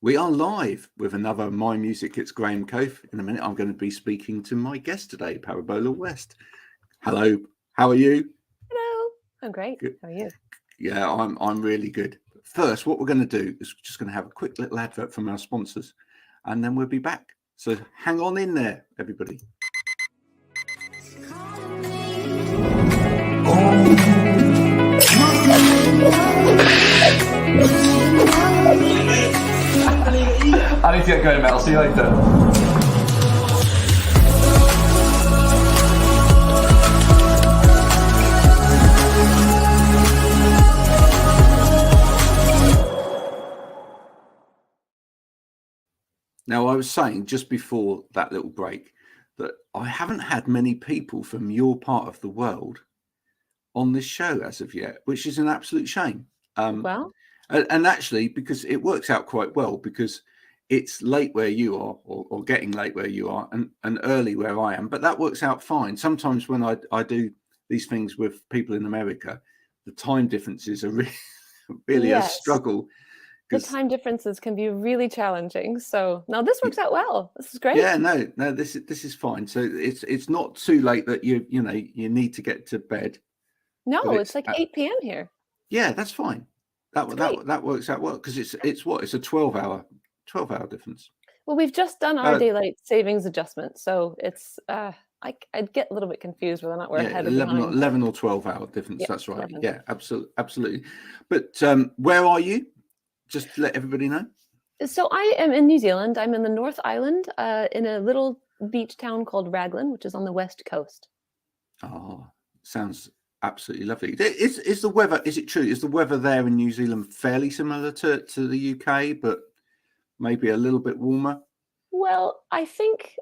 We are live with another My Music. It's Graham Coath. In a minute, I'm going to be speaking to my guest today, Parabola West. Hello, how are you? Hello, I'm great. Good. How are you? Yeah, I'm really good. First, what we're going to do is just going to have a quick little advert from our sponsors, and then we'll be back. So hang on in there, everybody. I need to get going, Mel. See you later. Now, I was saying just before that little break that I haven't had many people from your part of the world on this show as of yet, which is an absolute shame. Well, And actually, because it works out quite well, because it's late where you are, or getting late where you are, and early where I am. But that works out fine. Sometimes when I do these things with people in America, the time differences are really a yes, struggle. the Because time differences can be really challenging. So now this works out well. This is great. yeah, no, this is fine. So it's not too late that you need to get to bed. But No, it's it's like 8 p.m. here. yeah, that's fine. It's great. That works out well, because it's what, it's a 12-hour difference. Well, we've just done our daylight savings adjustment, so it's I'd get a little bit confused whether or not we're Yeah, ahead or behind. 11 or 12-hour difference. Yeah, That's right. 11. Yeah, absolutely. But where are you? Just to let everybody know. So I am in New Zealand. I'm in the North Island, in a little beach town called Raglan, which is on the west coast. Oh, sounds absolutely lovely. Is the weather? Is it true? Is the weather there in New Zealand fairly similar to the UK, but maybe a little bit warmer? Well, I think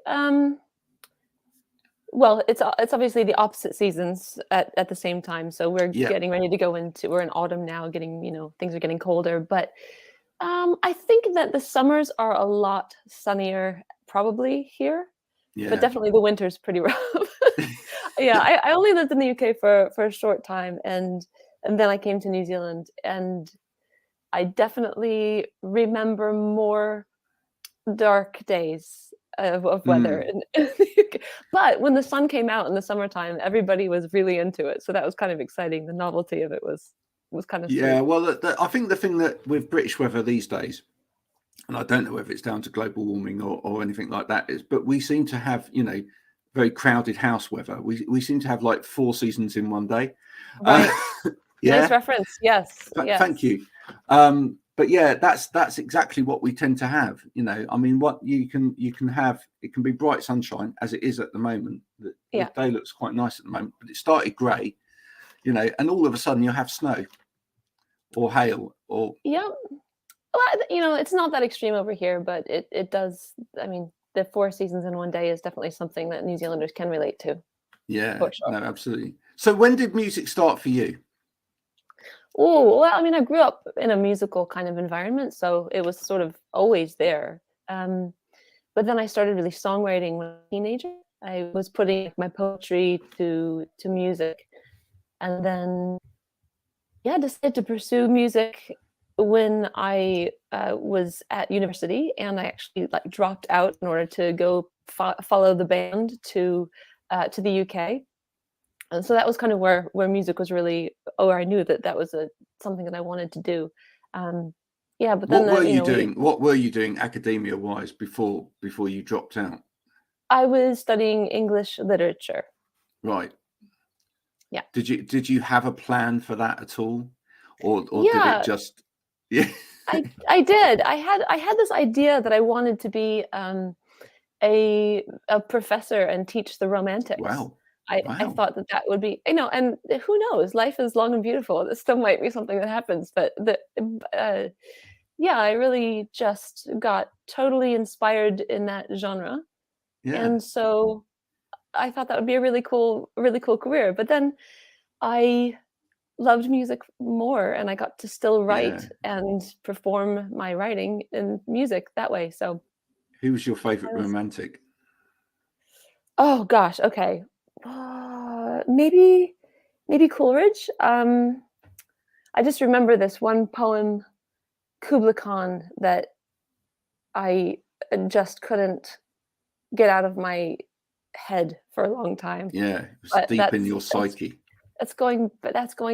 well, it's obviously the opposite seasons at the same time. So we're Yeah. getting ready to we're in autumn now, things are getting colder. But I think that the summers are a lot sunnier probably here, Yeah. but definitely the winter's pretty rough. Yeah, I only lived in the UK for a short time, and then I came to New Zealand, and I definitely remember more dark days of weather. But when the sun came out in the summertime, everybody was really into it. So that was kind of exciting. The novelty of it was kind of Yeah, sweet. well, I think the thing that with British weather these days, and I don't know whether it's down to global warming or anything like that, is, but we seem to have, very crowded house weather. We seem to have like 4 seasons in one day. Right. Yeah. Nice reference. Yes. Yes. Thank you. But yeah, that's exactly what we tend to have. I mean, what you can have, it can be bright sunshine as it is at the moment. The day looks quite nice at the moment, but it started grey, and all of a sudden you'll have snow or hail or Well, it's not that extreme over here, but it does. I mean, the 4 seasons in one day is definitely something that New Zealanders can relate to. yeah, for sure. no, absolutely. So when did music start for you? Oh, well, I mean, I grew up in a musical kind of environment, so it was sort of always there. But then I started really songwriting when I was a teenager. I was putting my poetry to music, and then decided to pursue music when I was at university, and I actually dropped out in order to go follow the band to the UK. And so that was kind of where music was really, I knew that was something that I wanted to do. But then What were you doing academia wise before you dropped out? I was studying English literature. Right. Yeah. Did you have a plan for that at all, or did it just? Yeah. I did. I had this idea that I wanted to be a professor and teach the Romantics. Wow. I thought that would be, and who knows, life is long and beautiful. This still might be something that happens, but I really just got totally inspired in that genre. Yeah. And so I thought that would be a really cool career. But then I loved music more, and I got to still write and perform my writing in music that way. So who was your favorite romantic? Oh gosh, okay. Maybe Coleridge. I just remember this one poem, Kubla Khan, that I just couldn't get out of my head for a long time. Yeah, it was But deep in your psyche. That's going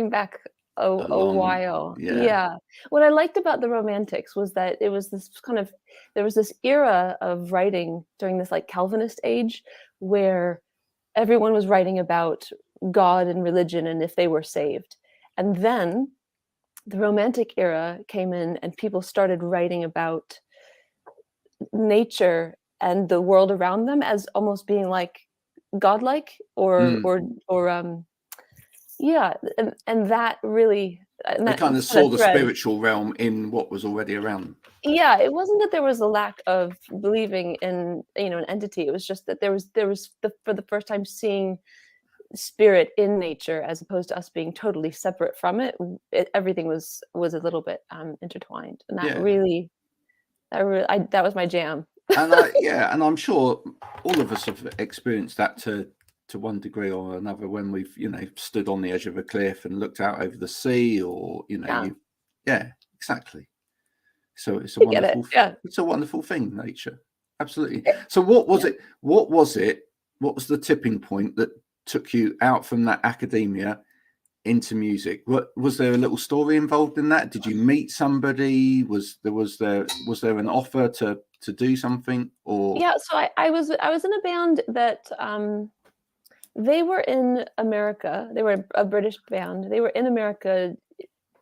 back a Long, while. yeah. Yeah. What I liked about the Romantics was that it was this there was this era of writing during this like Calvinist age where everyone was writing about God and religion and if they were saved. And then the Romantic era came in and people started writing about nature and the world around them as almost being like godlike or yeah, and that really They kind of saw the spiritual realm in what was already around them. Yeah, it wasn't that there was a lack of believing in, you know, an entity. It was just that there was for the first time seeing spirit in nature as opposed to us being totally separate from it. Everything was a little bit intertwined, and that that was my jam. And and I'm sure all of us have experienced that to one degree or another when we've, you know, stood on the edge of a cliff and looked out over the sea, or, you know, exactly. So it's a wonderful, it's a wonderful thing, nature. Absolutely. So what was it? What was the tipping point that took you out from that academia into music? What was there a little story involved in that? Did you meet somebody? Was there an offer to do something? Or so I was in a band that they were in America. They were a British band. They were in America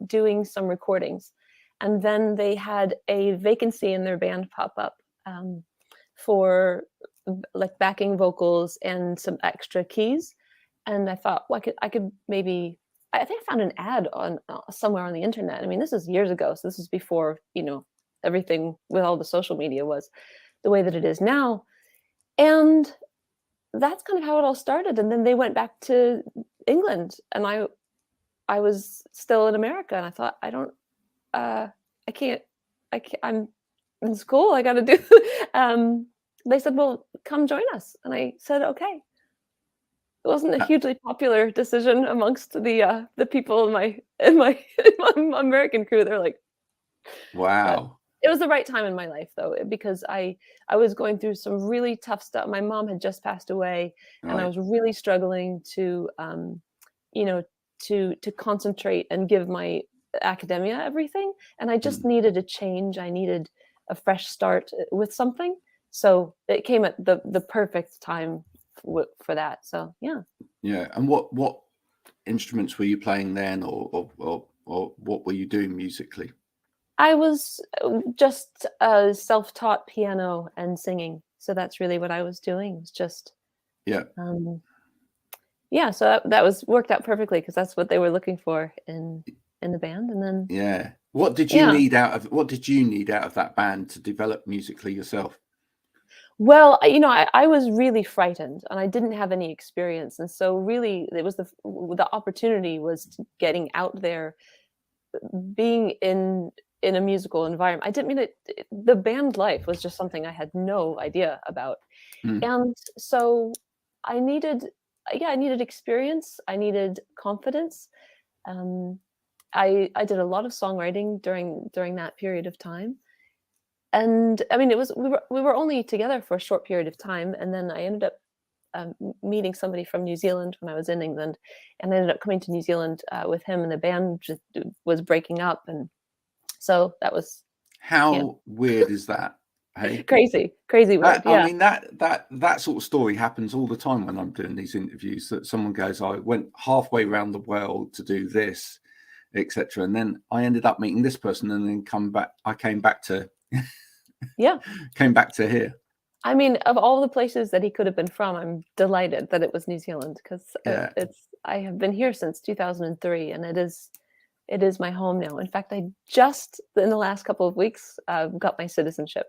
doing some recordings, and then they had a vacancy in their band pop up for like backing vocals and some extra keys. And I thought, well, I could maybe. I think I found an ad on somewhere on the internet. I mean, this is years ago, so this is before, you know, everything with all the social media was the way that it is now, and that's kind of how it all started. And then they went back to England, and I was still in America, and I thought, I can't, I'm in school. I got to do. They said, well, come join us, and I said, okay. It wasn't a hugely popular decision amongst the people in my American crew. They're like, wow. It was the right time in my life, though, because I was going through some really tough stuff. My mom had just passed away, and I was really struggling to, you know, to concentrate and give my academia everything. And I just needed a change. I needed a fresh start with something. So it came at the perfect time for that. So yeah. And what instruments were you playing then, or what were you doing musically? I was just self-taught piano and singing. So that's really what I was doing. It was just so that was worked out perfectly because that's what they were looking for in the band. And then what did you need out of that band to develop musically yourself? Well, you know, I was really frightened, and I didn't have any experience, and so really, it was the opportunity was getting out there, being in a musical environment. I didn't mean it. The band life was just something I had no idea about, and so I needed experience. I needed confidence. I did a lot of songwriting during that period of time. And I mean, we were only together for a short period of time, and then I ended up meeting somebody from New Zealand when I was in England, and I ended up coming to New Zealand with him, and the band just was breaking up, and so that was how weird is that? Hey, crazy weird. I mean, that sort of story happens all the time when I'm doing these interviews. That someone goes, I went halfway around the world to do this, etc., and then I ended up meeting this person, and then I came back to. Came back to here. I mean, of all the places that he could have been from, I'm delighted that it was New Zealand because I have been here since 2003, and it is my home now. In fact, I just in the last couple of weeks got my citizenship.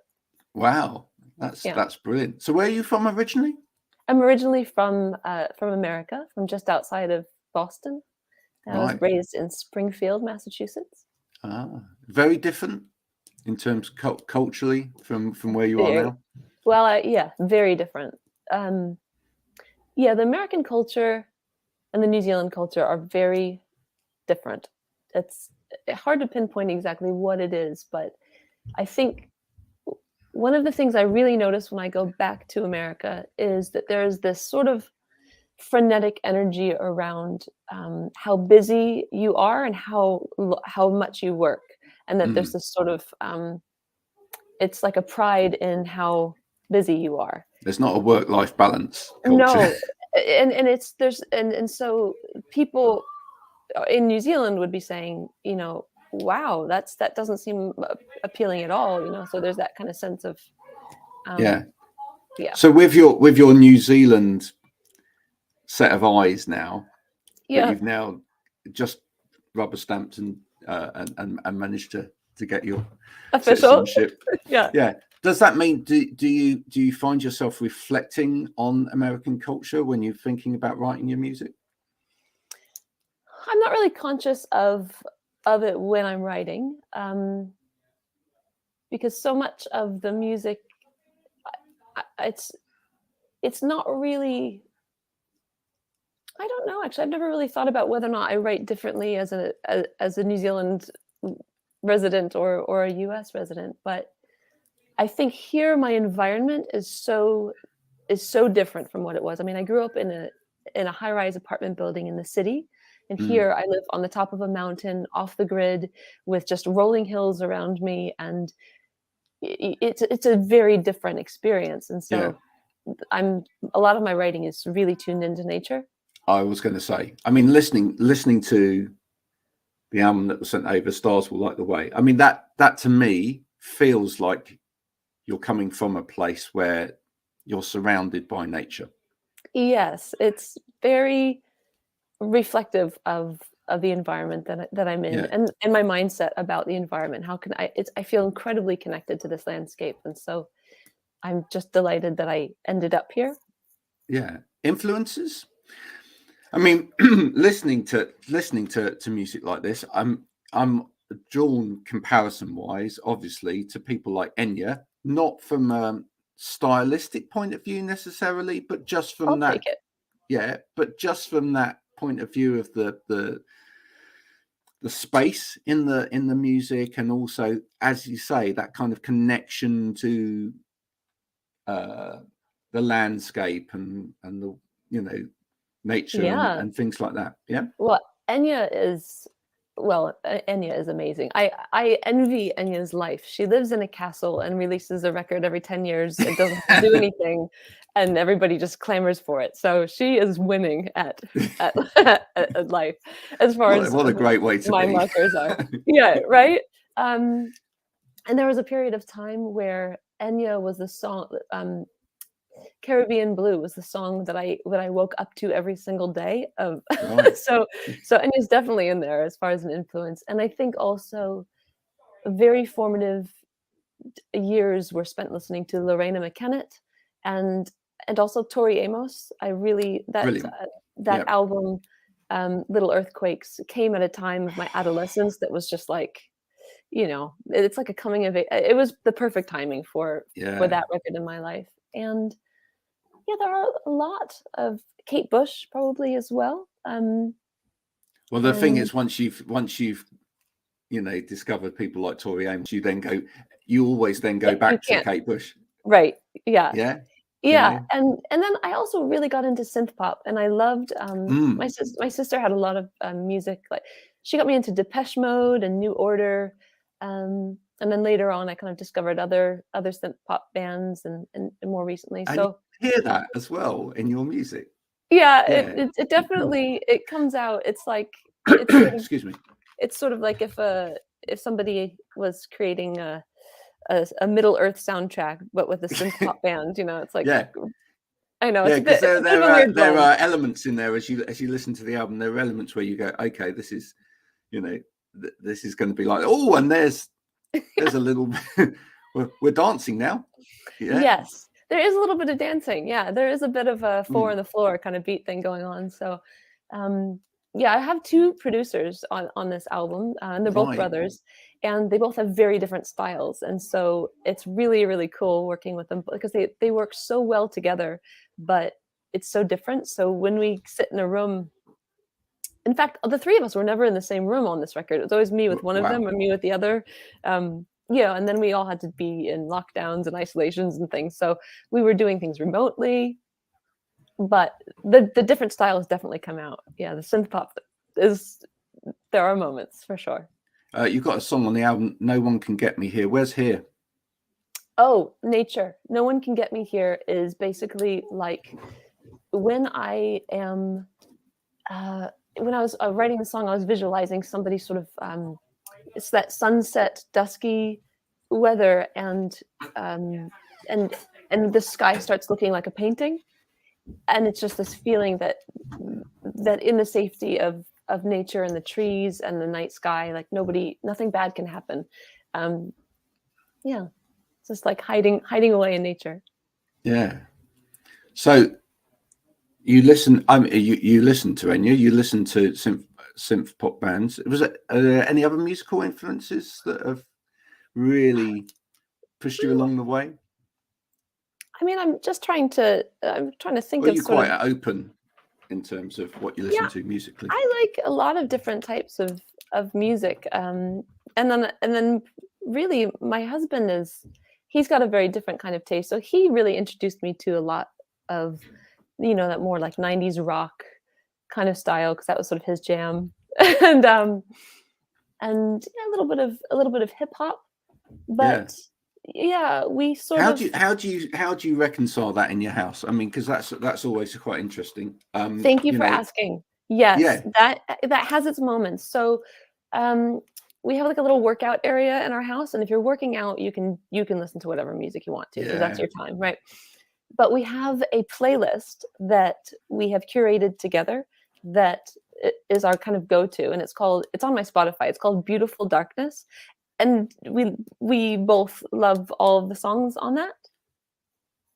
Wow, that's brilliant. So where are you from originally? I'm originally from America, from just outside of Boston. I was raised in Springfield, Massachusetts. Very different in terms culturally from where you are now? Well, very different. The American culture and the New Zealand culture are very different. It's hard to pinpoint exactly what it is, but I think one of the things I really notice when I go back to America is that there's this sort of frenetic energy around how busy you are and how much you work, and that there's this sort of it's like a pride in how busy you are. There's not a work-life balance culture. No, and it's there's and so people in New Zealand would be saying, you know, wow, that doesn't seem appealing at all, you know. So there's that kind of sense of yeah. So with your New Zealand set of eyes now, that you've now just rubber stamped and managed to get your official citizenship. Yeah. Does that mean do you find yourself reflecting on American culture when you're thinking about writing your music? I'm not really conscious of it when I'm writing, because so much of the music, it's not really. I don't know. Actually, I've never really thought about whether or not I write differently as a New Zealand resident or a U.S. resident, but I think here my environment is so different from what it was. I mean, I grew up in a high-rise apartment building in the city, and here I live on the top of a mountain, off the grid, with just rolling hills around me, and it's a very different experience. And so, a lot of my writing is really tuned into nature. I was going to say, I mean, listening to the album that was sent over, Stars Will Light the Way. I mean, that to me feels like you're coming from a place where you're surrounded by nature. Yes, it's very reflective of the environment that I'm in, and my mindset about the environment. How can I feel incredibly connected to this landscape, and so I'm just delighted that I ended up here. Yeah, influences. I mean, listening to music like this, I'm drawn comparison-wise, obviously, to people like Enya, not from a stylistic point of view necessarily, but just from but just from that point of view of the space in the music, and also, as you say, that kind of connection to the landscape and the, you know, nature and things like that. Well, Enya is amazing. I envy Enya's life. She lives in a castle and releases a record every 10 years. It doesn't have to do anything, and everybody just clamors for it. So she is winning at life, as far as what a great way to my be. markers are. Yeah, right. And there was a period of time where Enya was the song. Caribbean Blue was the song that I woke up to every single day of. Right. so Enya's definitely in there as far as an influence, and I think also very formative years were spent listening to Lorena McKennett and also Tori Amos. I really that album, Little Earthquakes, came at a time of my adolescence that was just like, you know, it's like a coming of age. It was the perfect timing for that record in my life. And there are a lot of Kate Bush probably as well. Well, the thing is, once you've you know, discovered people like Tori Amos, you always then go back to Kate Bush. Right. Yeah. Yeah. Yeah. And then I also really got into synth pop, and I loved my sister had a lot of music. Like, she got me into Depeche Mode and New Order. And then later on, I kind of discovered other synth pop bands, and more recently. And so you hear that as well in your music. Yeah, it definitely it comes out. It's like it's sort of, excuse me. It's sort of like if somebody was creating a Middle Earth soundtrack, but with a synth pop band. You know, it's like I know. Yeah, because there are elements in there as you listen to the album. There are elements where you go, okay, this is, you know, this is going to be like, oh, and there's a little we're dancing now. Yeah. Yes, there is a little bit of dancing. Yeah, there is a bit of a four on the floor kind of beat thing going on. So I have two producers on this album, and they're both brothers, and they both have very different styles. And so it's really, really cool working with them, because they work so well together, but it's so different. So when we sit in a room, in fact, the three of us were never in the same room on this record. It was always me with one of them and me with the other. and then we all had to be in lockdowns and isolations and things. So we were doing things remotely, but the different styles definitely come out. Yeah, the synth pop there are moments for sure. You've got a song on the album, No One Can Get Me Here. Where's here? Oh, nature. No One Can Get Me Here is basically like when I am, when I was writing the song, I was visualizing somebody sort of, it's that sunset, dusky weather, and the sky starts looking like a painting, and it's just this feeling that in the safety of nature and the trees and the night sky, like nothing bad can happen. Yeah, it's just like hiding away in nature. Yeah. So you listen. You listen to Enya. You listen to synth pop bands. Are there any other musical influences that have really pushed you along the way? I mean, I'm trying to think of you're sort quite of open in terms of what you listen to musically. I like a lot of different types of music, and then really my husband he's got a very different kind of taste. So he really introduced me to a lot of that more like 90s rock kind of style, because that was sort of his jam, and a little bit of hip hop, but. Yeah, we sort of. How do you reconcile that in your house? I mean, because that's always quite interesting. Thank you for asking. Yes, that has its moments. So, we have like a little workout area in our house, and if you're working out, you can listen to whatever music you want to, because that's your time, right? But we have a playlist that we have curated together that is our kind of go-to, and it's on my Spotify. It's called Beautiful Darkness. And we both love all of the songs on that.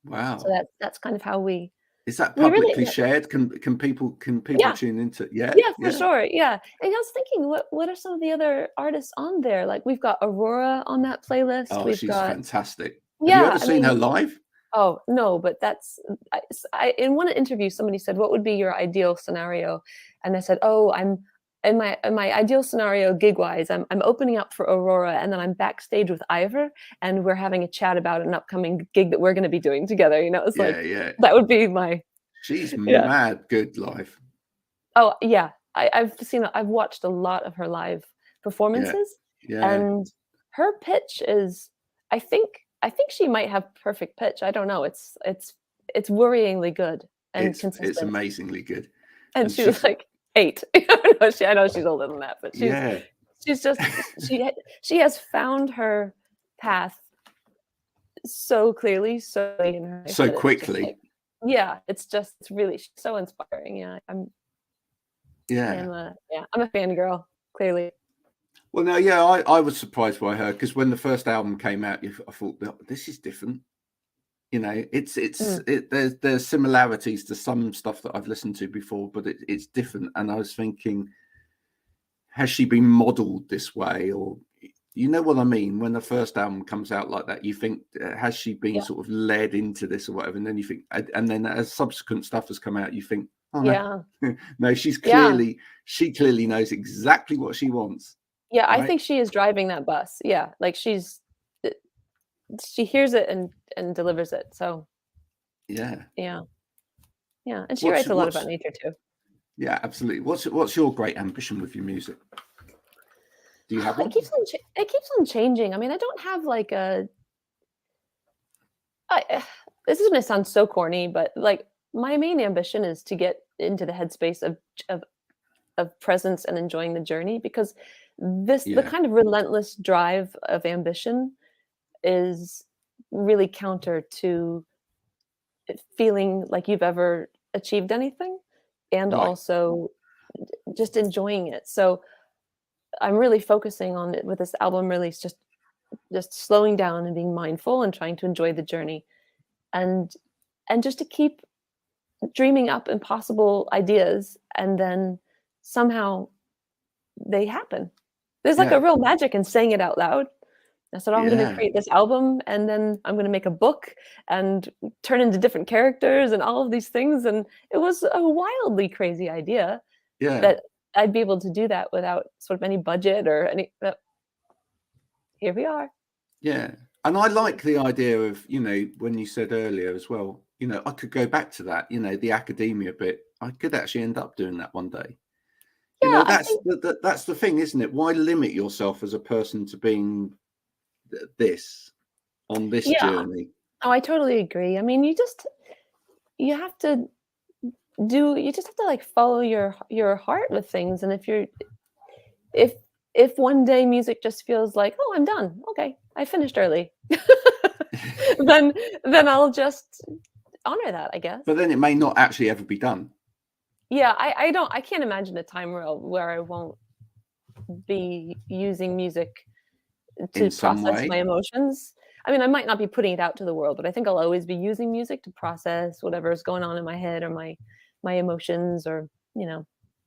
Wow! So that's kind of how we. Is that publicly shared? Can people tune into? Yeah, for sure. Yeah, and I was thinking, what are some of the other artists on there? Like we've got Aurora on that playlist. Oh, she's fantastic. Yeah, have you ever seen her live? Oh no, but that's in one interview somebody said, "What would be your ideal scenario?" And I said, "Oh, I'm." In my ideal scenario, gig-wise, I'm opening up for Aurora, and then I'm backstage with Ivor, and we're having a chat about an upcoming gig that we're going to be doing together. It's that would be my. She's mad good live. Oh yeah, I've watched a lot of her live performances, and her pitch is, I think she might have perfect pitch. I don't know. It's worryingly good and consistent. It's amazingly good. And she was like 8. I know she's older than that, but she's just she has found her path so clearly, so in her life, so quickly. It's really so inspiring. I'm a fangirl, clearly. Well, no, I was surprised by her, because when the first album came out, I thought, this is different. There's similarities to some stuff that I've listened to before, but it's different. And I was thinking, has she been modeled this way? Or, you know what I mean? When the first album comes out like that, you think, has she been sort of led into this or whatever? And then you think, and then as subsequent stuff has come out, you think, oh no, no, she clearly knows exactly what she wants. Yeah, right? I think she is driving that bus. Yeah, like she hears it and delivers it. So yeah, and she writes a lot about nature too. Yeah, absolutely. What's your great ambition with your music? Do you have one? It keeps on changing. I mean, I don't have like this is going to sound so corny, but like my main ambition is to get into the headspace of presence and enjoying the journey, because the kind of relentless drive of ambition is really counter to feeling like you've ever achieved anything, and also just enjoying it. So I'm really focusing on it with this album release, just slowing down and being mindful and trying to enjoy the journey, and just to keep dreaming up impossible ideas, and then somehow they happen. There's like a real magic in saying it out loud. I said, I'm going to create this album, and then I'm going to make a book and turn into different characters and all of these things. And it was a wildly crazy idea that I'd be able to do that without sort of any budget or any. Here we are. Yeah. And I like the idea of, when you said earlier as well, I could go back to that, the academia bit. I could actually end up doing that one day. Yeah, I That's think, that's the thing, isn't it? Why limit yourself as a person to being this on this yeah. journey? Oh, I totally agree. I mean, you have to you just have to like follow your heart with things. And if if one day music just feels like, oh, I'm done. Okay, I finished early. then I'll just honor that, I guess. But then it may not actually ever be done. Yeah, I can't imagine a time where I won't be using music to In some process way. my emotions. I mean, I might not be putting it out to the world, but I think I'll always be using music to process whatever is going on in my head or my emotions, or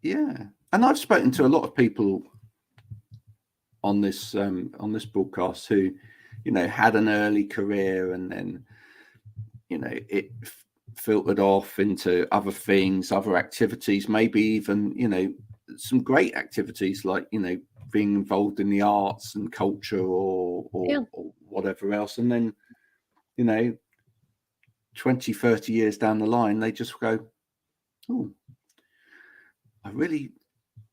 Yeah. And I've spoken to a lot of people on this broadcast who, had an early career, and then, it filtered off into other things, other activities, maybe even, some great activities like, being involved in the arts and culture or whatever else. And then, 20, 30 years down the line, they just go, oh, I really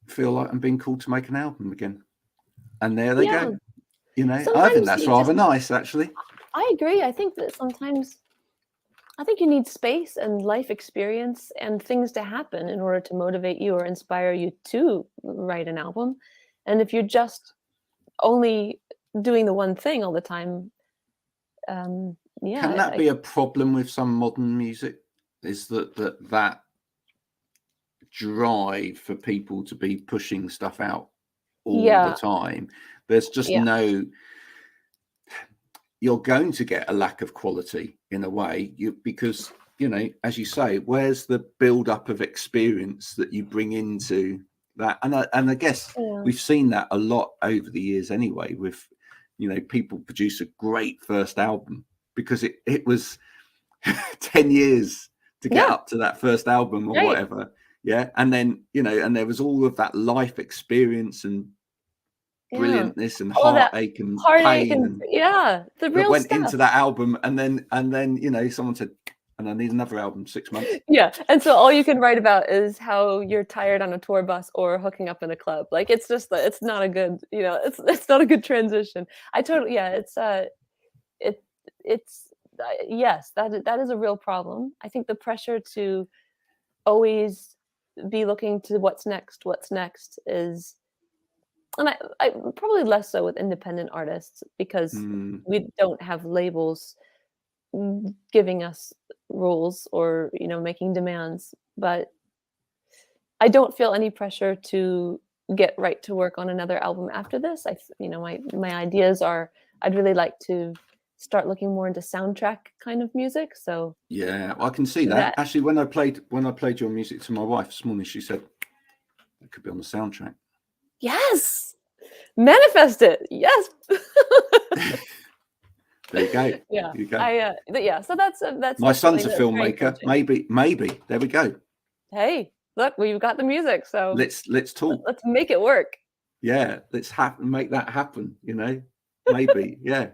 feel like I'm being called to make an album again. And there they go. I Sometimes think that's rather nice, actually. I agree. I think that sometimes you need space and life experience and things to happen in order to motivate you or inspire you to write an album. And if you're just only doing the one thing all the time, Can that be a problem with some modern music? Is that drive for people to be pushing stuff out all the time? There's just you're going to get a lack of quality in a way, because as you say, where's the build up of experience that you bring into that? And I guess we've seen that a lot over the years anyway, with people produce a great first album because it was 10 years to get up to that first album or whatever. Yeah. And then, and there was all of that life experience and brilliantness and heartache and pain and the real went stuff into that album, and then someone said, and I need another album, 6 months. And so all you can write about is how you're tired on a tour bus or hooking up in a club. Like, it's just it's not a good, it's not a good transition. I totally it's yes, that is a real problem. I think the pressure to always be looking to what's next is, and I probably less so with independent artists, because we don't have labels giving us rules or making demands. But I don't feel any pressure to get right to work on another album after this. My ideas are, I'd really like to start looking more into soundtrack kind of music. So I can see that. Actually, when I played your music to my wife this morning, she said it could be on the soundtrack. Yes, manifest it. Yes. There you go. Yeah. You go. So that's my son's a filmmaker. Maybe. There we go. Hey, look, we've got the music. So let's talk. Let's make it work. Yeah, let's make that happen. Maybe. Yeah.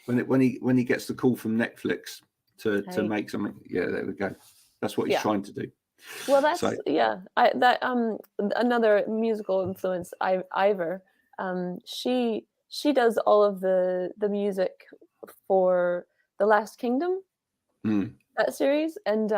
When he gets the call from Netflix to make something. Yeah, there we go. That's what he's trying to do. Well, that's another musical influence. Ivor, she does all of the music for The Last Kingdom, that series, and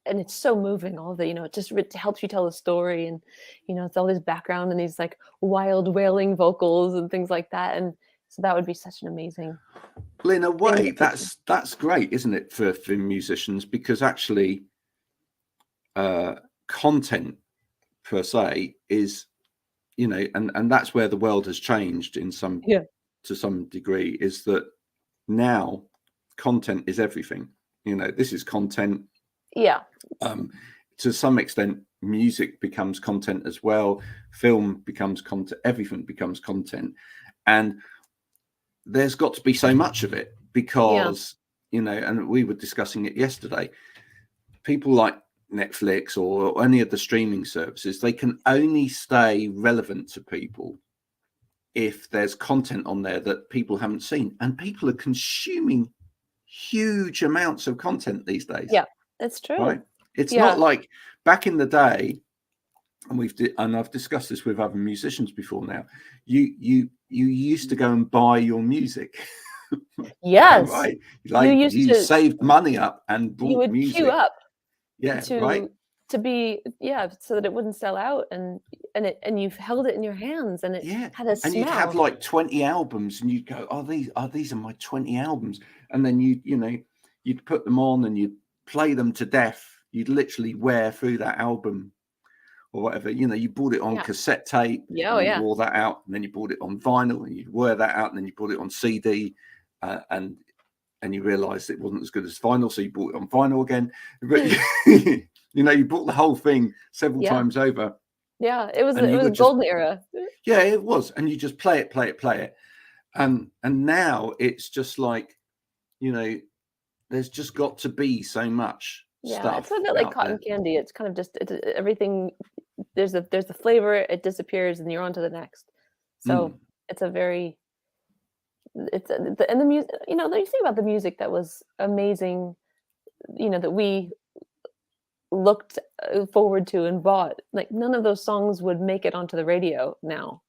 it's so moving. All the it just helps you tell the story, and it's all this background and these like wild wailing vocals and things like that, and so that would be such an amazing. Well, in a way, that's great, isn't it, for musicians, because actually, content per se is, and that's where the world has changed to some degree, is that now content is everything. This is content. To some extent, music becomes content as well. Film becomes content. Everything becomes content, and there's got to be so much of it, because and we were discussing it yesterday. People like Netflix or any of the streaming services, they can only stay relevant to people if there's content on there that people haven't seen, and people are consuming huge amounts of content these days. Yeah, that's true. Right? It's not like back in the day, and I've discussed this with other musicians before now. You used to go and buy your music. Yes. Right. Like you saved money up and bought you would music. queue up right. To be so that it wouldn't sell out, and you've held it in your hands, and it had a smell. And you'd have like 20 albums, and you'd go, these are my 20 albums, and then you'd put them on and you'd play them to death. You'd literally wear through that album or whatever. You bought it on cassette tape, you wore that out, and then you bought it on vinyl, and you'd wear that out, and then you bought it on CD, and you realized it wasn't as good as vinyl, so you bought it on vinyl again. But you bought the whole thing several times over. Yeah, it was a golden era. Yeah, it was. And you just play it. And now it's just like, there's just got to be so much stuff. It's a bit like cotton candy. It's kind of just everything. There's the flavor, it disappears, and you're on to the next. So it's a very and the music, you think about the music that was amazing, that we looked forward to and bought. Like, none of those songs would make it onto the radio now.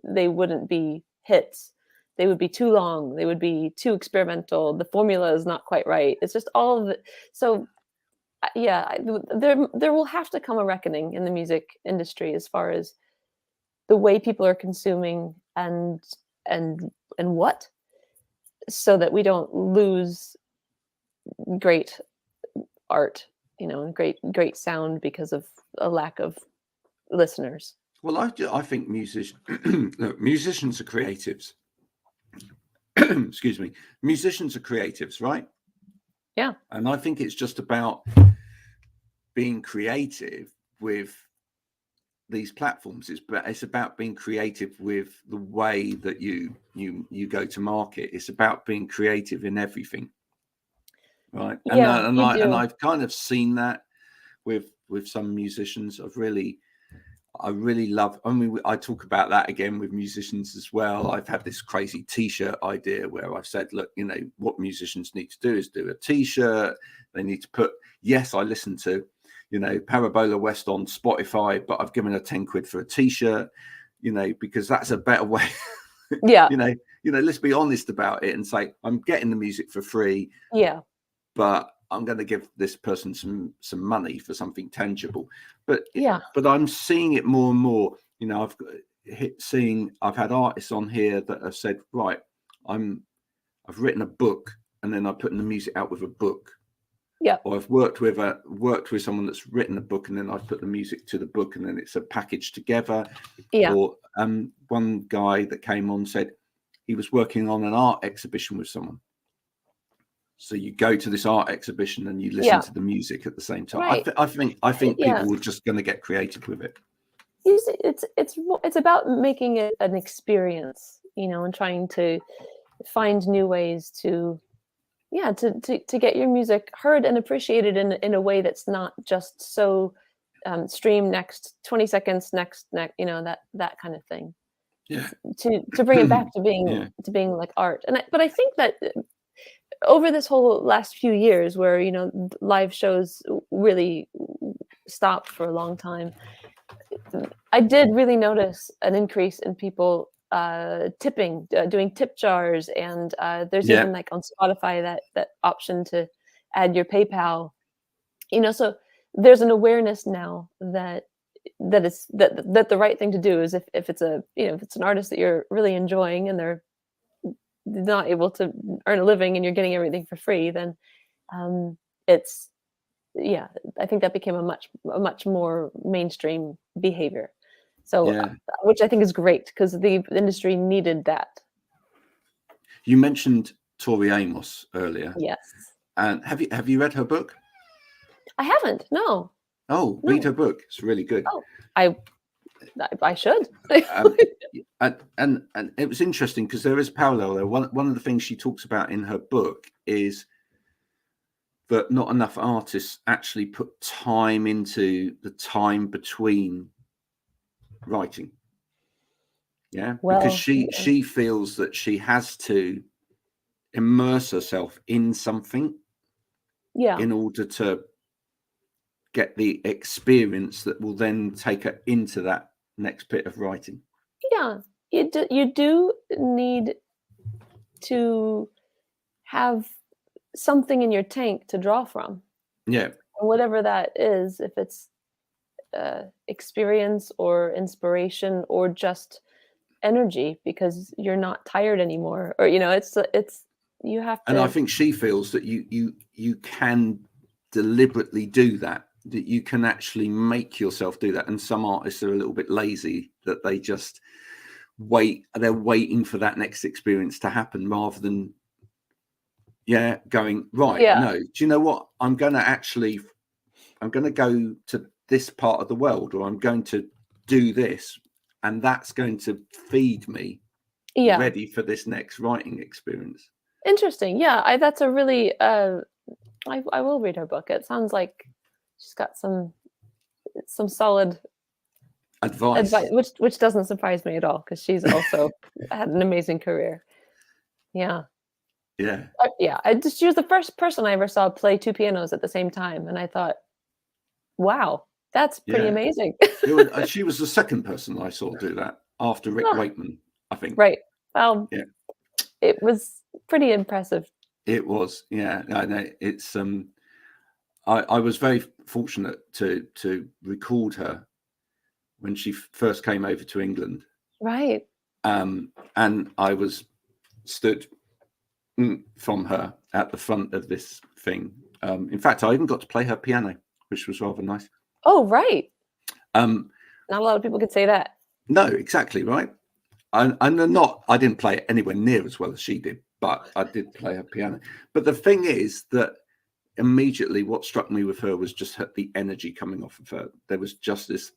They wouldn't be hits. They would be too long. They would be too experimental. The formula is not quite right. It's just all of it. So there will have to come a reckoning in the music industry as far as the way people are consuming and what, so that we don't lose great art, and great sound because of a lack of listeners. Well, I think musicians are creatives. Excuse me. Musicians are creatives, right? Yeah. And I think it's just about being creative with these platforms. It's about being creative with the way that you go to market. It's about being creative in everything, right? And I've kind of seen that with some musicians. I really love. I mean, I talk about that again with musicians as well. I've had this crazy T-shirt idea where I've said, look, what musicians need to do is do a T-shirt. They need to put, yes, I listen to, Parabola West on Spotify, but I've given her 10 quid for a T-shirt, because that's a better way. Yeah. Let's be honest about it and say, I'm getting the music for free. Yeah. But I'm going to give this person some money for something tangible. But I'm seeing it more and more. I've had artists on here that have said, right, I've written a book, and then I'm putting the music out with a book. Yeah. Or I've worked with someone that's written a book, and then I've put the music to the book, and then it's a package together. Yeah. Or one guy that came on said he was working on an art exhibition with someone. So you go to this art exhibition and you listen to the music at the same time. Right. I think people are just going to get creative with it. It's about making it an experience, and trying to find new ways to get your music heard and appreciated in a way that's not just so stream next 20 seconds next, that kind of thing. Yeah. To bring it back to being like art. But I think that over this whole last few years, where live shows really stopped for a long time, I did really notice an increase in people tipping, doing tip jars, and there's even like on Spotify that option to add your PayPal. So there's an awareness now that the right thing to do is, if it's if it's an artist that you're really enjoying and they're not able to earn a living and you're getting everything for free, then I think that became a much more mainstream behavior. So which I think is great, because the industry needed that. You mentioned Tori Amos earlier. Yes. And have you read her book? I haven't. No. Oh, read her book. It's really good. Oh, I should. And it was interesting because there is a parallel there. One of the things she talks about in her book is that not enough artists actually put time into the time between writing. Yeah, Well, because she feels that she has to immerse herself in something in order to get the experience that will then take her into that next bit of writing. Yeah, you do need to have something in your tank to draw from. Yeah. And whatever that is, if it's experience or inspiration or just energy because you're not tired anymore, or it's you have to. And I think she feels that you can deliberately do that you can actually make yourself do that. And some artists are a little bit lazy, that they just they're waiting for that next experience to happen rather than going right. No, do you know what, I'm going to go to this part of the world, or I'm going to do this, and that's going to feed me ready for this next writing experience. Interesting. Yeah, that's a really I will read her book. It sounds like she's got some solid advice, which doesn't surprise me at all, because she's also had an amazing career. Yeah. She was the first person I ever saw play two pianos at the same time, and I thought, wow, that's pretty amazing. She was the second person I saw do that after Rick Wakeman, I think. Right. Well, it was pretty impressive. It was, I know. It's I was very fortunate to record her when she first came over to England. Right. And I was stood from her at the front of this thing. In fact, I even got to play her piano, which was rather nice. Oh, right. Not a lot of people could say that. No, exactly right. I didn't play it anywhere near as well as she did, but I did play her piano. But the thing is that immediately what struck me with her was just the energy coming off of her. There was just this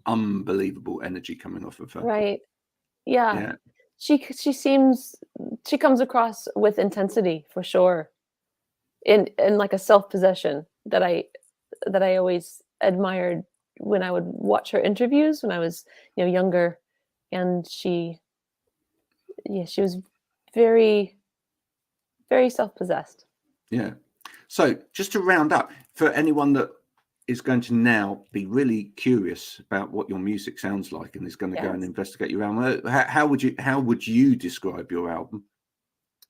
unbelievable energy coming off of her. Right. Yeah. She comes across with intensity, for sure, in like a self-possession that I always admired when I would watch her interviews when I was younger, and she was very, very self-possessed. Yeah. So just to round up, for anyone that is going to now be really curious about what your music sounds like and is going to go and investigate your album, how would you describe your album?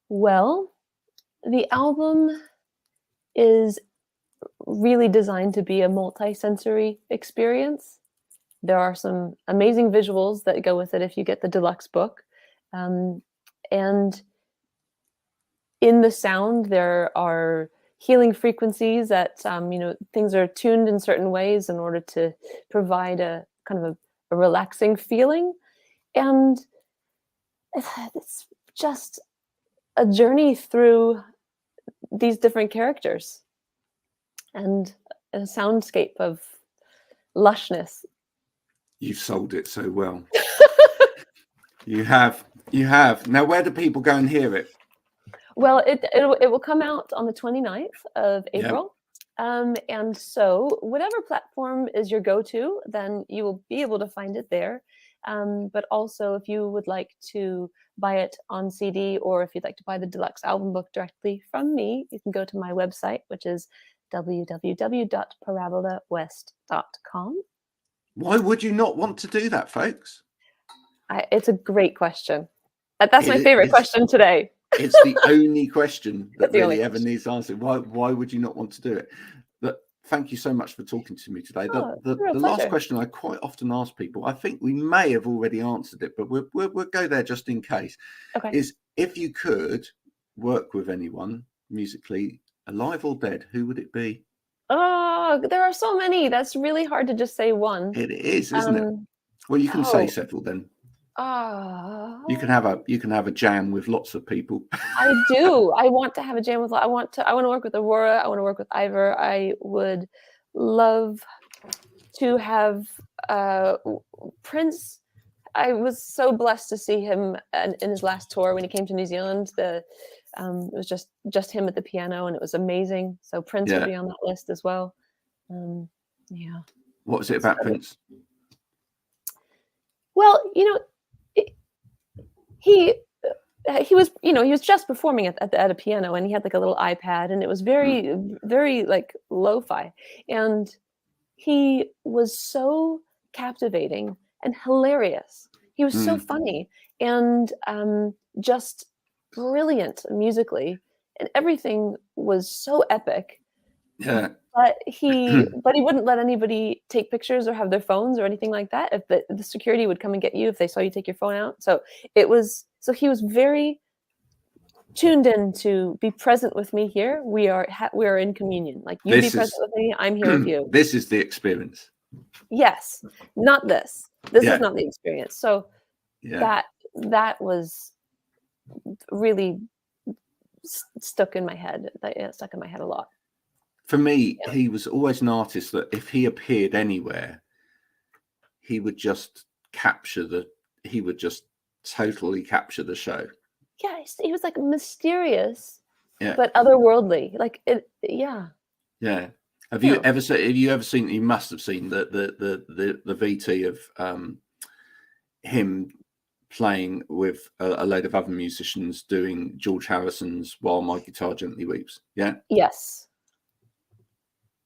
Well, the album is really designed to be a multi-sensory experience. There are some amazing visuals that go with it if you get the deluxe book. And in the sound, there are healing frequencies that, things are tuned in certain ways in order to provide a kind of a relaxing feeling. And it's just a journey through these different characters and a soundscape of lushness. You've sold it so well. You have. Now, where do people go and hear it? Well, it will come out on the 29th of April. Yep. And so whatever platform is your go-to, then you will be able to find it there. But also, if you would like to buy it on CD, or if you'd like to buy the deluxe album book directly from me, you can go to my website, which is www.parabolawest.com. Why would you not want to do that, folks? It's a great question. That's my favorite question today. It's the only question that really ever needs answered. Why would you not want to do it? But thank you so much for talking to me today. The last question I quite often ask people, I think we may have already answered it, but we'll go there just in case. Okay. Is if you could work with anyone musically, alive or dead, who would it be? Oh, there are so many. That's really hard to just say one. It is, isn't it? Well, you can say several then. You can have a jam with lots of people. I do. I want to have a jam with. I want to work with Aurora. I want to work with Ivor. I would love to have Prince. I was so blessed to see him in his last tour when he came to New Zealand. It was just him at the piano, and it was amazing. So Prince would be on that list as well. What was it about Prince? Well, he was, you know, he was just performing at a piano, and he had like a little iPad, and it was very, very like lo-fi, and he was so captivating and hilarious. He was so funny and just brilliant musically, and everything was so epic. Yeah. But he wouldn't let anybody take pictures or have their phones or anything like that. If the security would come and get you if they saw you take your phone out. So he was very tuned in to be present with me here. We are in communion. Like, you be present with me, I'm here with you. This is the experience. Yes, not this. This is not the experience. So that was really stuck in my head. Stuck in my head a lot. For me, he was always an artist that if he appeared anywhere, he would just totally capture the show. Yeah, he was like mysterious, but otherworldly. Like it, yeah. Yeah. Have you ever seen? You must have seen the VT of him playing with a load of other musicians doing George Harrison's "While My Guitar Gently Weeps." Yeah. Yes.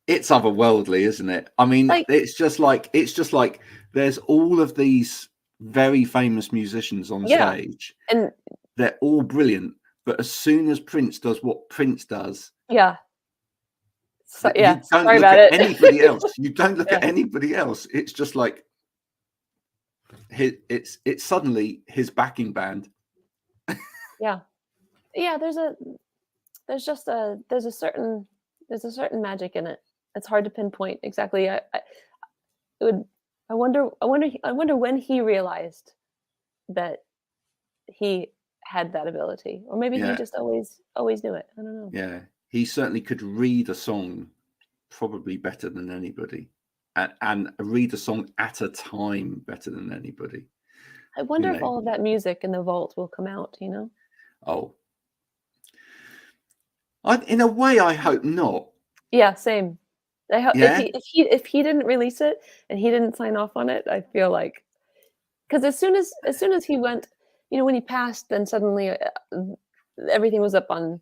It's otherworldly, isn't it? I mean, it's just like there's all of these very famous musicians on stage, and they're all brilliant. But as soon as Prince does what Prince does, you don't look at anybody else. You don't look at anybody else. It's just like it's suddenly his backing band. Yeah. There's a certain magic in it. It's hard to pinpoint exactly. I wonder when he realized that he had that ability, or maybe he just always knew it. I don't know. Yeah, he certainly could read a song probably better than anybody, and read a song at a time better than anybody. I wonder if all of that music in the vault will come out. You know? Oh, in a way, I hope not. Yeah, same. I hope if he didn't release it and he didn't sign off on it, I feel like, because as soon as he went, you know, when he passed, then suddenly everything was up on,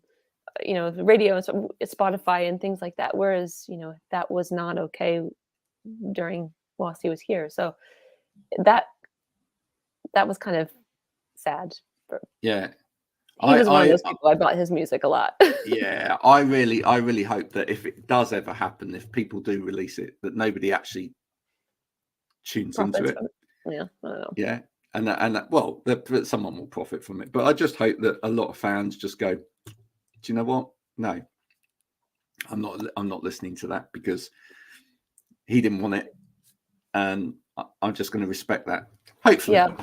you know, the radio and Spotify and things like that. Whereas, you know, that was not okay whilst he was here. So that was kind of sad. Yeah. He was one of those people. I bought his music a lot. Yeah, I really hope that if it does ever happen, if people do release it, that nobody actually tunes into it. Yeah, I don't know. Yeah, and well, someone will profit from it. But I just hope that a lot of fans just go, do you know what? No, I'm not listening to that because he didn't want it, and I'm just going to respect that. Hopefully. Yeah.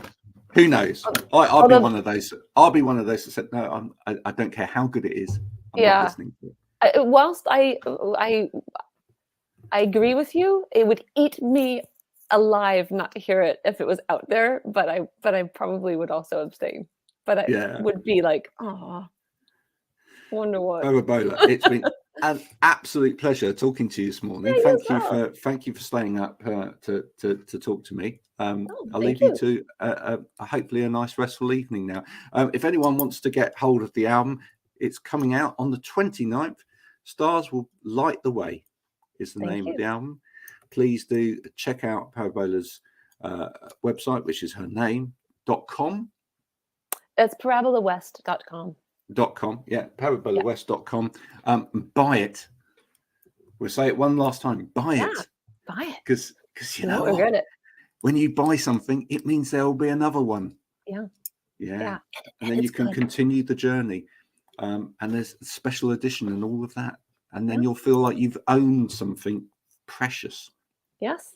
Who knows? I'll be one of those. I'll be one of those that said, no, I don't care how good it is. I'm not listening to it. Whilst I agree with you, it would eat me alive not to hear it if it was out there. But I probably would also abstain. But I would be like, oh, wonder what. Parabola, it's been an absolute pleasure talking to you this morning. Thank you for staying up to talk to me. I'll leave you to hopefully a nice restful evening now. If anyone wants to get hold of the album, it's coming out on the 29th. Stars Will Light the Way is the name of the album. Please do check out Parabola's website, which is her name.com. It's parabolawest.com. Yeah, parabolawest.com. Buy it. We'll say it one last time. Buy it. Buy it. Because you know what? Regret it. When you buy something, it means there will be another one. Yeah. And then you can continue the journey. And there's a special edition and all of that. And then you'll feel like you've owned something precious. Yes.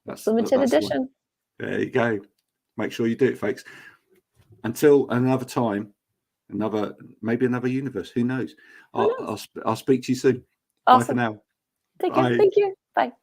That's limited edition. There you go. Make sure you do it, folks. Until another time, maybe another universe. Who knows? I'll speak to you soon. Awesome. Bye for now. Take care. Thank you. Bye.